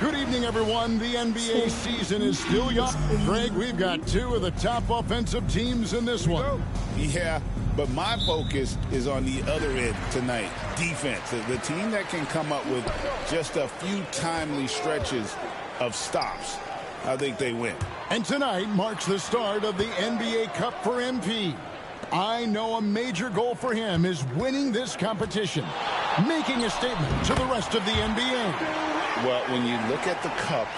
Good evening, everyone. The NBA season is still young. Greg, we've got two of the top offensive teams in this one. Yeah, but my focus is on the other end tonight, defense. The team that can come up with just a few timely stretches of stops, I think they win. And tonight marks the start of the NBA Cup for MP. I know a major goal for him is winning this competition, making a statement to the rest of the NBA. Well, when you look at the Cup,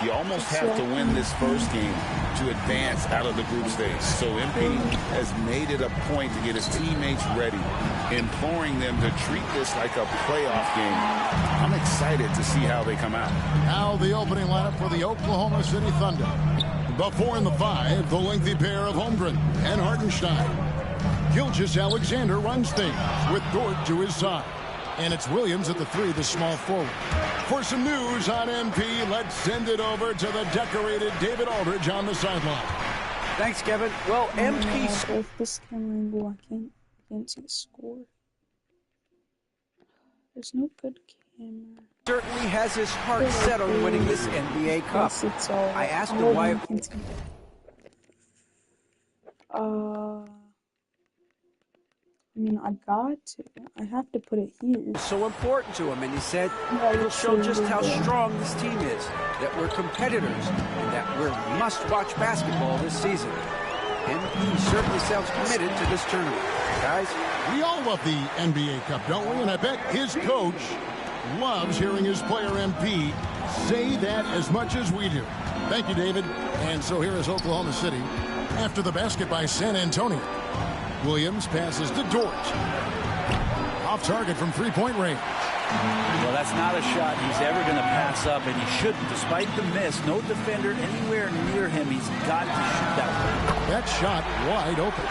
you almost have to win this first game to advance out of the group stage. So MP has made it a point to get his teammates ready, imploring them to treat this like a playoff game. I'm excited to see how they come out. Now the opening lineup for the Oklahoma City Thunder. The 4 and the 5, the lengthy pair of Holmgren and Hartenstein. Gilgeous-Alexander runs things with Dort to his side. And it's Williams at the 3, the small forward. For some news on MP, let's send it over to the decorated David Aldridge on the sideline. Thanks, Kevin. Well, MP... With this camera angle, I can't see the score. There's no good camera. Certainly has his heart set on winning this NBA Cup. Yes, I asked him why... I mean, I have to put it here. So important to him, and he said it'll show just how strong this team is, that we're competitors, and that we're must-watch basketball this season. MP certainly sounds committed to this tournament. Guys, we all love the NBA Cup, don't we? And I bet his coach loves hearing his player MP say that as much as we do. Thank you, David. And so here is Oklahoma City after the basket by San Antonio. Williams passes to Dort. Off target from three-point range. Well, that's not a shot he's ever going to pass up, and he shouldn't. Despite the miss, no defender anywhere near him. He's got to shoot that one. That shot wide open.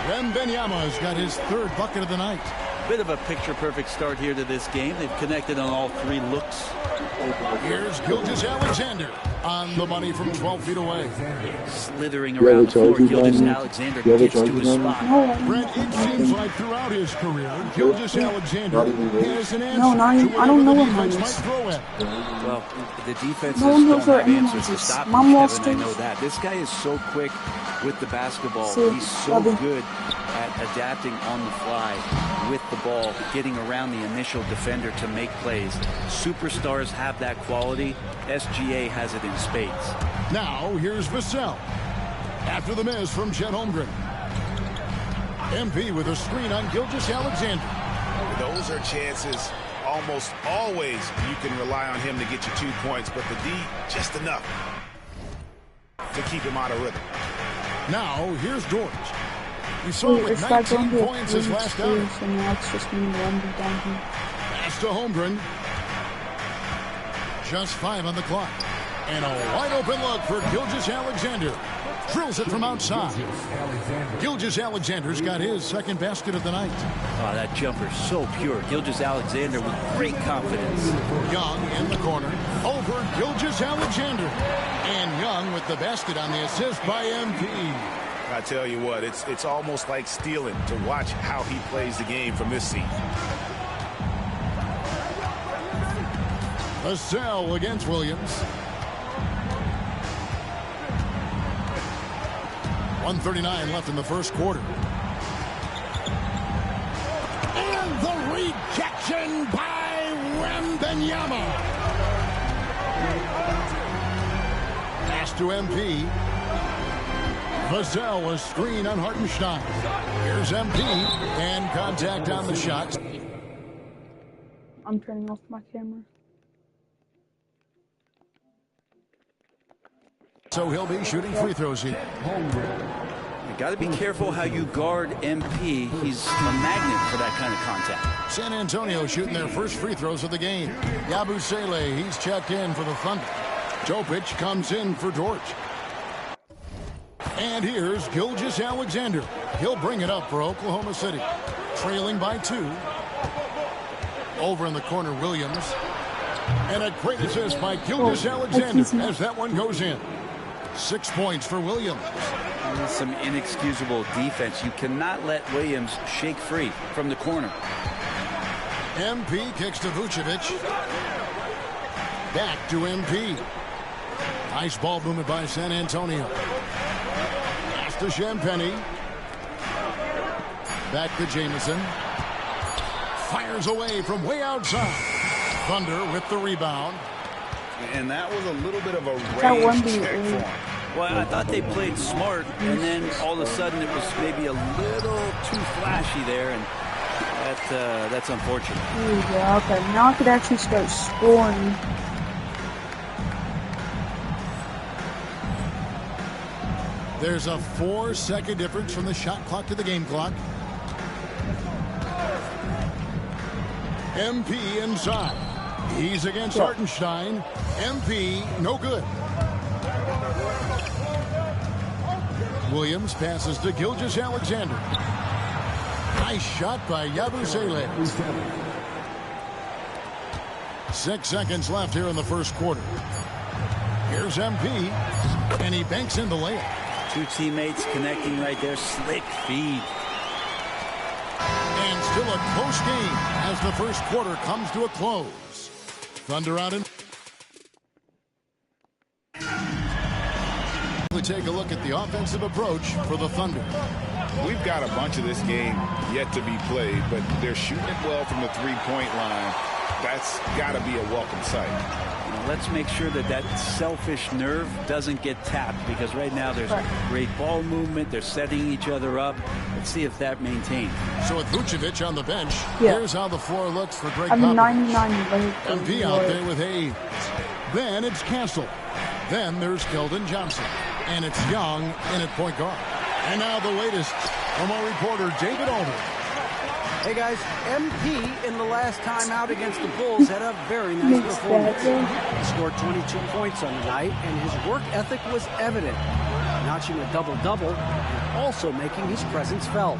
Wembanyama's got his 3rd bucket of the night. Bit of a picture-perfect start here to this game. They've connected on all 3 looks. Here's Gilgeous-Alexander on the money from 12 feet away. Slithering around the floor, Gilgeous-Alexander gets to his spot. Brent, it seems like throughout his career, Gilgeous-Alexander has an answer I don't know what mine is. Well, the defenses No one knows don't what have answers to is. stop him, Mom lost Kevin, I it. know that. This guy is so quick with the basketball. So, He's so good at adapting on the fly with the ball, getting around the initial defender to make plays. Superstars have that quality. SGA has it in spades. Now, here's Vassell. After the miss from Chet Holmgren. MP with a screen on Gilgeous-Alexander. Those are chances. Almost always you can rely on him to get you 2 points, but the D, just enough to keep him out of rhythm. Now, here's Dort. We saw him with 19 points his last outing. So now it's just me down here. Pass to Holmgren. Just 5 on the clock. And a wide open look for Gilgeous-Alexander. Drills it from outside. Gilgeous-Alexander's got his 2nd basket of the night. Oh, that jumper's so pure. Gilgeous-Alexander with great confidence. Young in the corner. Over Gilgeous-Alexander. And Young with the basket on the assist by MP. I tell you what, it's almost like stealing to watch how he plays the game from this seat. Vassell against Williams. 1:39 left in the first quarter. And the rejection by Wembanyama. Pass to MP. Vassell, a screen on Hartenstein. Here's MP, and contact on the shot. I'm turning off my camera. So he'll be shooting free throws here. You got to be careful how you guard MP. He's a magnet for that kind of contact. San Antonio shooting their first free throws of the game. Yabusele, he's checked in for the Thunder. Topic comes in for Dort. And here's Gilgeous-Alexander. He'll bring it up for Oklahoma City. Trailing by 2. Over in the corner, Williams. And a great assist by Gilgeous-Alexander as that one goes in. 6 points for Williams. Some inexcusable defense. You cannot let Williams shake free from the corner. MP kicks to Vucevic. Back to MP. Nice ball movement by San Antonio. Pass to Champagny. Back to Jamison. Fires away from way outside. Thunder with the rebound. And that was a little bit of a range check for him. Well, I thought they played smart, and then all of a sudden it was maybe a little too flashy there, and that's unfortunate. Yeah, okay. Now I could actually start scoring. There's a 4-second difference from the shot clock to the game clock. MP inside. He's against Hartenstein. MP, no good. Williams passes to Gilgeous-Alexander. Nice shot by Yabusele. 6 seconds left here in the first quarter. Here's MP, and he banks in the layup. 2 teammates connecting right there. Slick feed. And still a close game as the first quarter comes to a close. Thunder out in. We take a look at the offensive approach for the Thunder. We've got a bunch of this game yet to be played, but they're shooting it well from the three-point line. That's got to be a welcome sight. Let's make sure that selfish nerve doesn't get tapped, because right now there's great ball movement. They're setting each other up. Let's see if that maintains. So with Vucevic on the bench, here's how the floor looks for Greg I'm Popovich. 99 MP out there with Hayes. Then it's Castle. Then there's Keldon Johnson. And it's Young in at point guard. And now the latest from our reporter, David Alden. Hey guys, MP in the last time out against the Bulls had a very nice performance. He scored 22 points on the night, and his work ethic was evident, notching a double-double and also making his presence felt.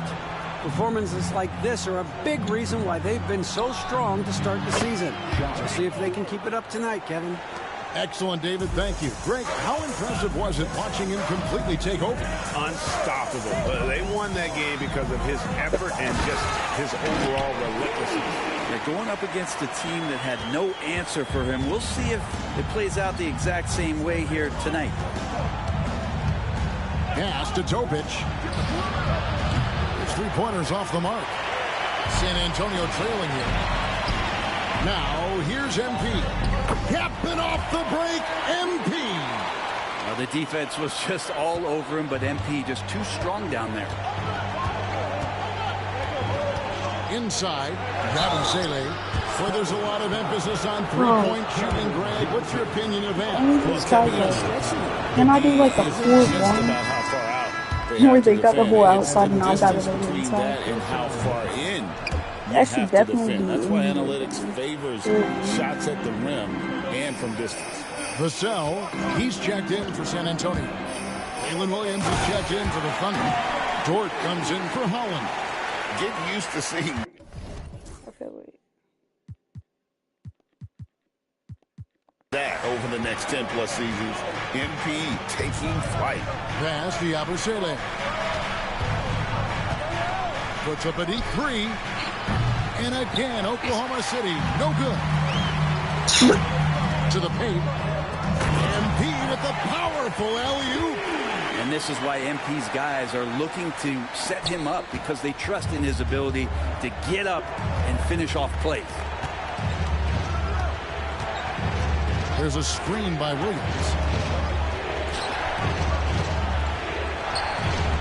Performances like this are a big reason why they've been so strong to start the season. We'll see if they can keep it up tonight, Kevin. Excellent, David. Thank you. Greg, how impressive was it watching him completely take over? Unstoppable. They won that game because of his effort and just his overall relentlessness. They're going up against a team that had no answer for him. We'll see if it plays out the exact same way here tonight. Pass to Topic. His three-pointers off the mark. San Antonio trailing here. Now, here's MP. Captain off the break, MP. Well, the defense was just all over him, but MP just too strong down there. Inside, Yabusele, where there's a lot of emphasis on three-point shooting. Greg, what's your opinion of that? Can I do like a 4-1? Where they got the whole outside and I got it over inside. And how far in That should definitely be. That's why analytics favors shots at the rim and from distance. Vassell, he's checked in for San Antonio. Jalen Williams is checked in for the Thunder. Dort comes in for Holland. Get used to seeing that over the next 10-plus seasons. MP taking flight. Pass to Yabusele. Puts up a deep three. And again, Oklahoma City, no good. To the paint. MP with the powerful alley-oop. And this is why MP's guys are looking to set him up, because they trust in his ability to get up and finish off plays. There's a screen by Williams.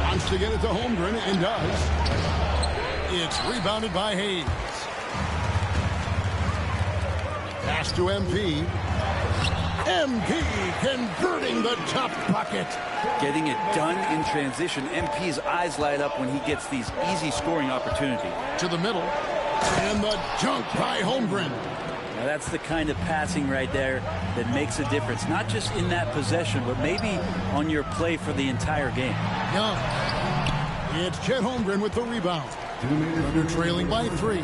Wants to get it to Holmgren and does. It's rebounded by Hayes. Pass to MP. MP converting the top bucket. Getting it done in transition. MP's eyes light up when he gets these easy scoring opportunities. To the middle. And the dunk by Holmgren. Now that's the kind of passing right there that makes a difference, not just in that possession, but maybe on your play for the entire game. Young. It's Chet Holmgren with the rebound. Thunder trailing by 3.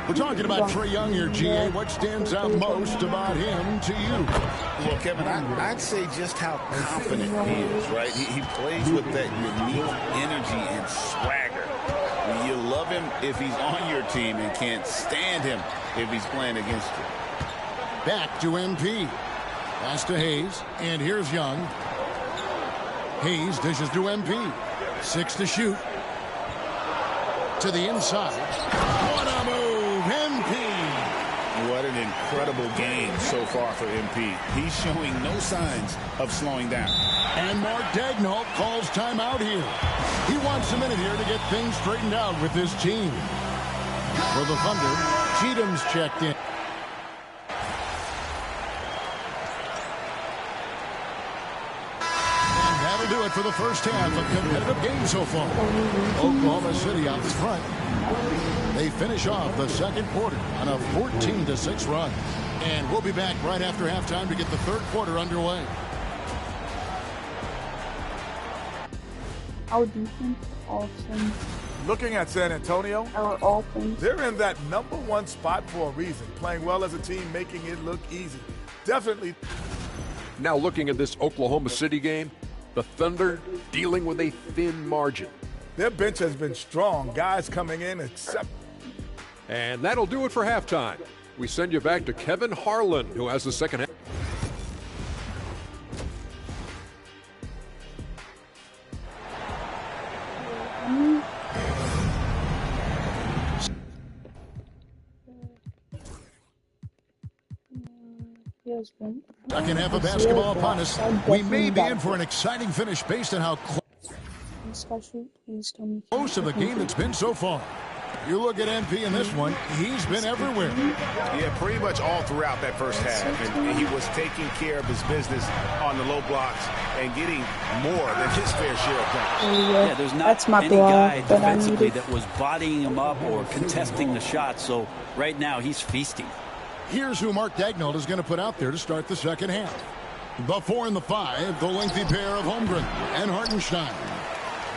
We're talking about Trae Young here, GA. What stands out most about him to you? Well, Kevin, I'd say just how confident he is, right? He plays with that unique energy and swagger. You love him if he's on your team and can't stand him if he's playing against you. Back to MP. Pass to Hayes, and here's Young. Hayes dishes to MP. 6 to shoot. To the inside. What a move, MP! What an incredible game so far for MP. He's showing no signs of slowing down. And Mark Daigneault calls timeout here. He wants a minute here to get things straightened out with his team. For the Thunder, Cheatham's checked in. Do it for the first half of competitive game so far. Oklahoma City out front. They finish off the second quarter on a 14-6 run. And we'll be back right after halftime to get the third quarter underway. Our defense, awesome. Looking at San Antonio, Our offense. they're in that #1 spot for a reason. Playing well as a team, making it look easy. Definitely. Now looking at this Oklahoma City game, the Thunder dealing with a thin margin. Their bench has been strong. Guys coming in except. And that'll do it for halftime. We send you back to Kevin Harlan, who has the second half. Second half of basketball upon us. We may be in for an exciting finish based on how close of the game it's been so far. You look at MP in this one, he's been everywhere. Yeah, pretty much all throughout that first half. And he was taking care of his business on the low blocks and getting more than his fair share of points. Yeah, there's not any guy defensively that was bodying him up or contesting the shot, so right now he's feasting. Here's who Mark Daigneault is going to put out there to start the second half. The 4 and the 5, the lengthy pair of Holmgren and Hartenstein.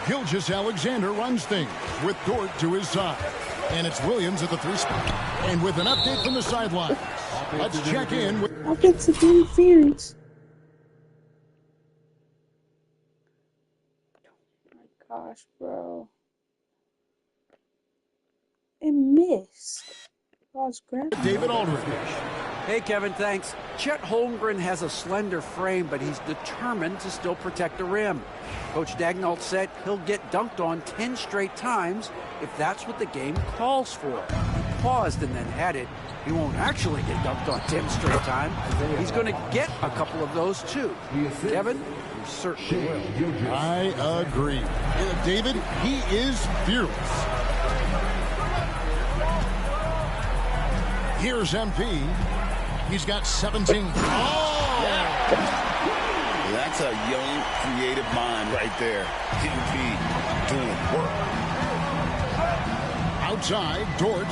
Gilgeous-Alexander runs things with Dort to his side. And it's Williams at the 3 spot. And with an update from the sideline, let's check in with... Offensive interference. Oh my gosh, bro. It missed. David Aldridge. Hey, Kevin, thanks. Chet Holmgren has a slender frame, but he's determined to still protect the rim. Coach Daigneault said he'll get dunked on 10 straight times if that's what the game calls for. He paused and then added, he won't actually get dunked on 10 straight times. He's going to get a couple of those, too. Kevin, he certainly will. I agree. David, he is fearless. Here's MP. He's got 17. Oh! Yeah. That's a young, creative mind right there. MP doing work. Outside, Dort.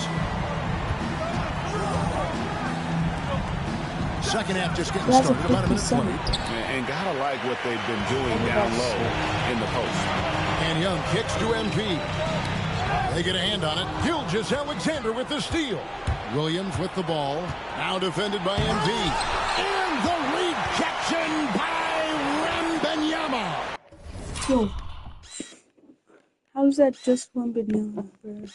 Second half just getting started. About a minute 20. And gotta like what they've been doing down low in the post. And Young kicks to MP. They get a hand on it. Gilgeous-Alexander with the steal. Williams with the ball. Now defended by MP. And the rejection by Wembanyama. Yo. How's that just Wembanyama, bro?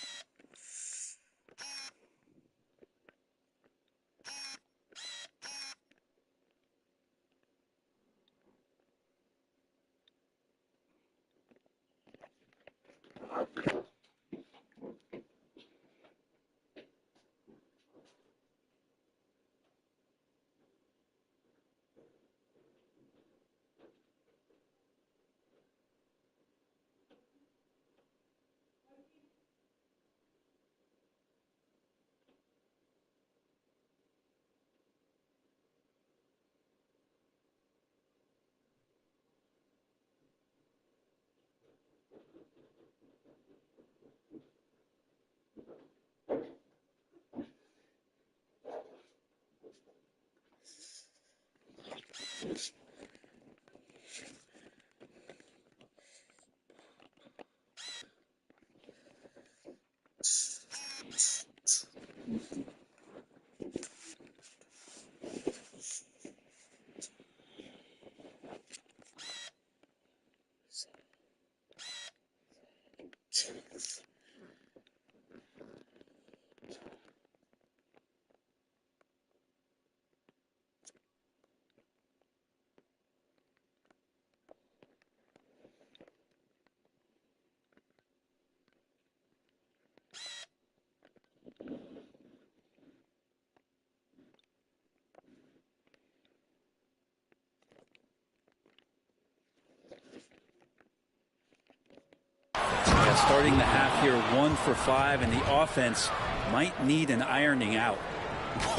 Starting the half here 1 for 5, and the offense might need an ironing out.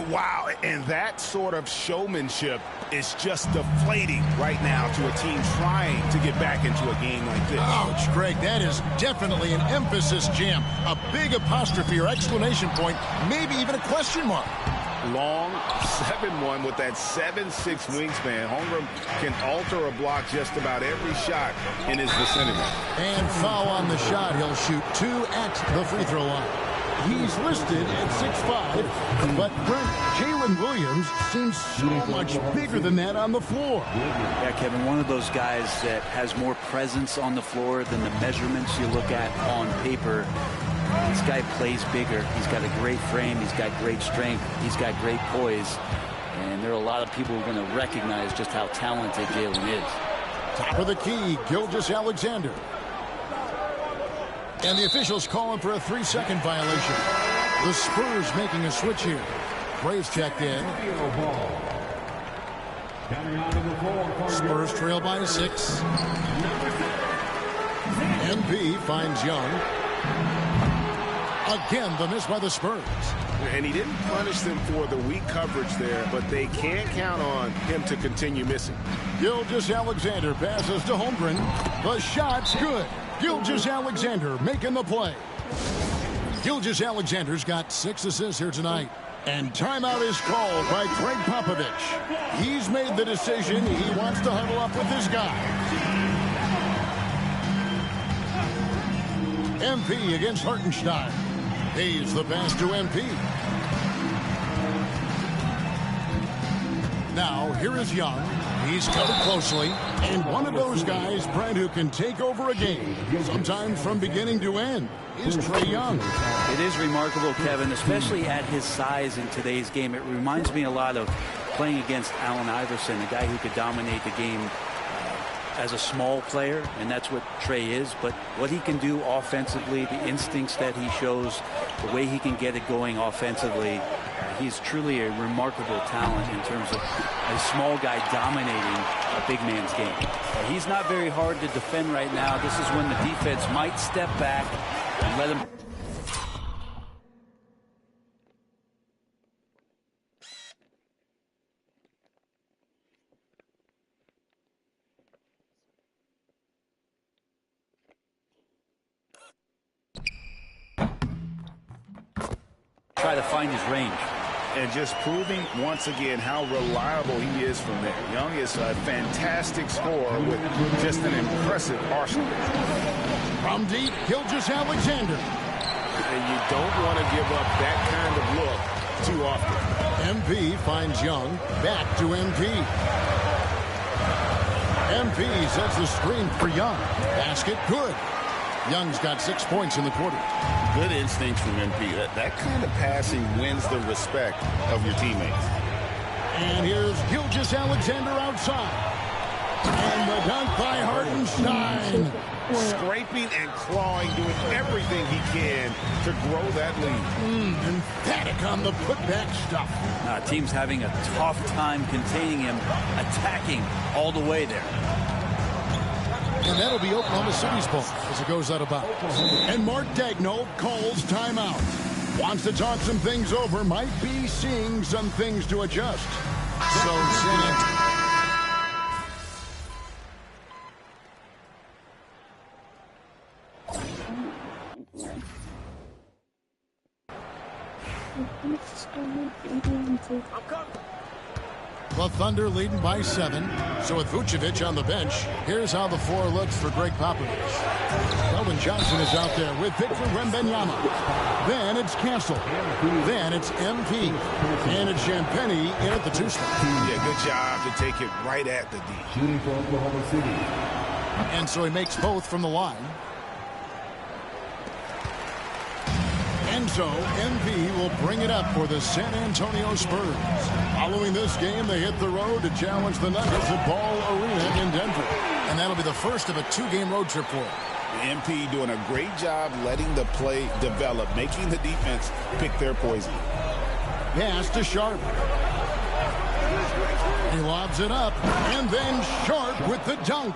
Wow, and that sort of showmanship is just deflating right now to a team trying to get back into a game like this. Ouch, Greg, that is definitely an emphasis jam. A big apostrophe or exclamation point, maybe even a question mark. Long 7-1 with that 7'6" wingspan. Holmgren can alter a block just about every shot in his vicinity. And foul on the shot. He'll shoot 2 at the free throw line. He's listed at 6'5", but Jalen Williams seems so much bigger than that on the floor. Yeah, Kevin, one of those guys that has more presence on the floor than the measurements you look at on paper. This guy plays bigger. He's got a great frame. He's got great strength. He's got great poise. And there are a lot of people who are going to recognize just how talented Jalen is. Top of the key, Gilgeous-Alexander. And the officials calling for a 3-second violation. The Spurs making a switch here. Braves checked in. Spurs trail by 6. MP finds Young. Again, the miss by the Spurs. And he didn't punish them for the weak coverage there, but they can't count on him to continue missing. Gilgeous-Alexander passes to Holmgren. The shot's good. Gilgeous-Alexander making the play. Gilgeous-Alexander's got 6 assists here tonight. And timeout is called by Greg Popovich. He's made the decision. He wants to huddle up with his guy. MP against Hartenstein. He's the pass to MP. Now, here is Young. He's covered closely. And one of those guys, Brent, who can take over a game, sometimes from beginning to end, is Trae Young. It is remarkable, Kevin, especially at his size in today's game. It reminds me a lot of playing against Allen Iverson, a guy who could dominate the game as a small player, and that's what Trae is. But what he can do offensively, the instincts that he shows, the way he can get it going offensively, he's truly a remarkable talent in terms of a small guy dominating a big man's game. He's not very hard to defend right now. This is when the defense might step back and let him. Try to find his range. And just proving once again how reliable he is from there. Young is a fantastic scorer with just an impressive arsenal. From deep, Gilgeous-Alexander. And you don't want to give up that kind of look too often. MP finds Young. Back to MP. MP sets the screen for Young. Basket good. Young's got 6 points in the quarter. Good instincts from MP. That kind of passing wins the respect of your teammates. And here's Gilgeous-Alexander outside. And the dunk by Hartenstein. Scraping and clawing, doing everything he can to grow that lead. Emphatic on the putback stuff. Team's having a tough time containing him, attacking all the way there. And that'll be Oklahoma City's ball as it goes out of bounds. And Mark Daigneault calls timeout. Wants to talk some things over. Might be seeing some things to adjust. So the Thunder leading by 7. So with Vucevic on the bench, here's how the floor looks for Greg Popovich. Kelvin Johnson is out there with Victor Wembanyama. Then it's Castle. Then it's MP. And it's Champagnie in at the 2 spot. Yeah, good job to take it right at the D. Shooting for Oklahoma City. And so he makes both from the line. And so MP will bring it up for the San Antonio Spurs. Following this game, they hit the road to challenge the Nuggets at Ball Arena in Denver. And that'll be the first of a 2-game road trip for him. MP doing a great job letting the play develop, making the defense pick their poison. Pass to Sharp. He lobs it up, and then Sharp with the dunk.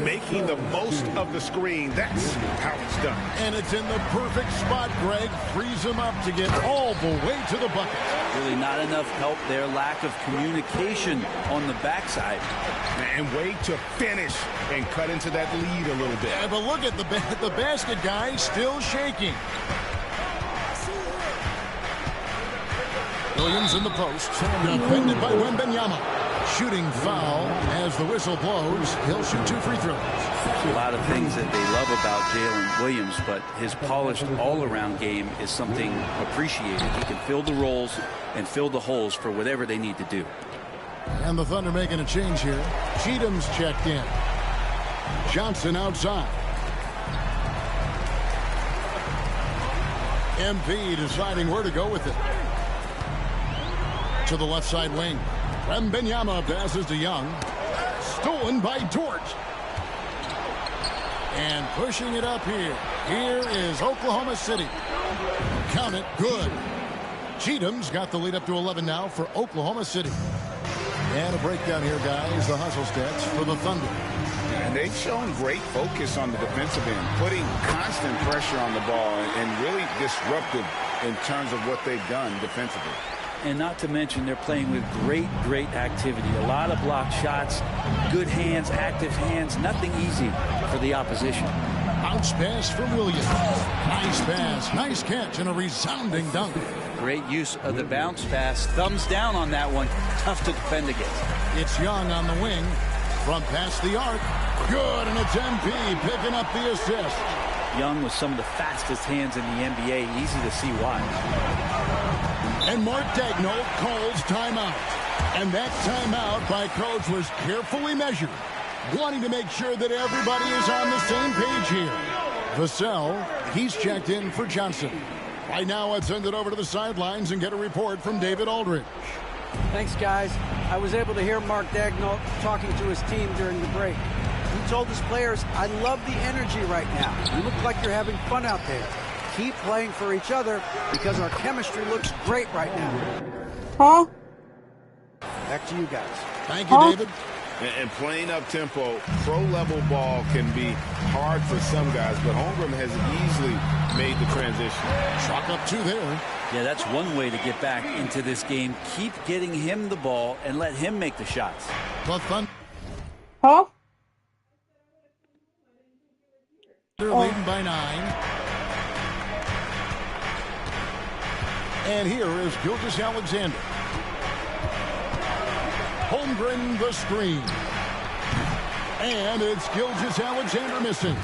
Making the most of the screen. That's how it's done. And it's in the perfect spot, Greg. Frees him up to get all the way to the bucket. Really not enough help there. Lack of communication on the backside. And way to finish and cut into that lead a little bit. Yeah, but look at the basket guy still shaking. Williams in the post. Defended by Wembanyama. Shooting foul as the whistle blows. He'll shoot 2 free throws. A lot of things that they love about Jalen Williams, but his polished all-around game is something appreciated. He can fill the roles and fill the holes for whatever they need to do. And the Thunder making a change here. Cheatham's checked in. Johnson outside. MP deciding where to go with it. To the left side wing. Wembanyama passes to Young. Stolen by Dort. And pushing it up here. Here is Oklahoma City. Count it. Good. Cheatham's got the lead up to 11 now for Oklahoma City. And a breakdown here, guys. The hustle stats for the Thunder. And they've shown great focus on the defensive end, putting constant pressure on the ball and really disruptive in terms of what they've done defensively. And not to mention they're playing with great activity. A lot of blocked shots, good hands, active hands. Nothing easy for the opposition. Bounce pass from Williams. Nice pass, nice catch, and a resounding dunk. Great use of the bounce pass. Thumbs down on that one. Tough to defend against. It's Young on the wing. From past the arc. Good, and it's MP picking up the assist. Young with some of the fastest hands in the NBA. Easy to see why. And Mark Daigneault calls timeout. And that timeout by coach was carefully measured, wanting to make sure that everybody is on the same page here. Vassell, he's checked in for Johnson. Right now, let's send it over to the sidelines and get a report from David Aldridge. Thanks, guys. I was able to hear Mark Daigneault talking to his team during the break. He told his players, I love the energy right now. You look like you're having fun out there. Keep playing for each other because our chemistry looks great right now. Huh? Back to you guys. Thank you, David. And playing up tempo, pro-level ball can be hard for some guys, but Holmgren has easily made the transition. Chalk up 2 there. Yeah, that's one way to get back into this game. Keep getting him the ball and let him make the shots. The Thunder Huh? leading by 9. And here is Gilgeous-Alexander. Holmgren the screen. And it's Gilgeous-Alexander missing.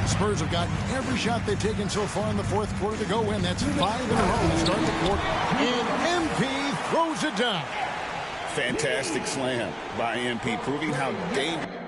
Spurs have gotten every shot they've taken so far in the fourth quarter to go in. That's 5 in a row to start the quarter. And MP throws it down. Fantastic slam by MP, proving how dangerous.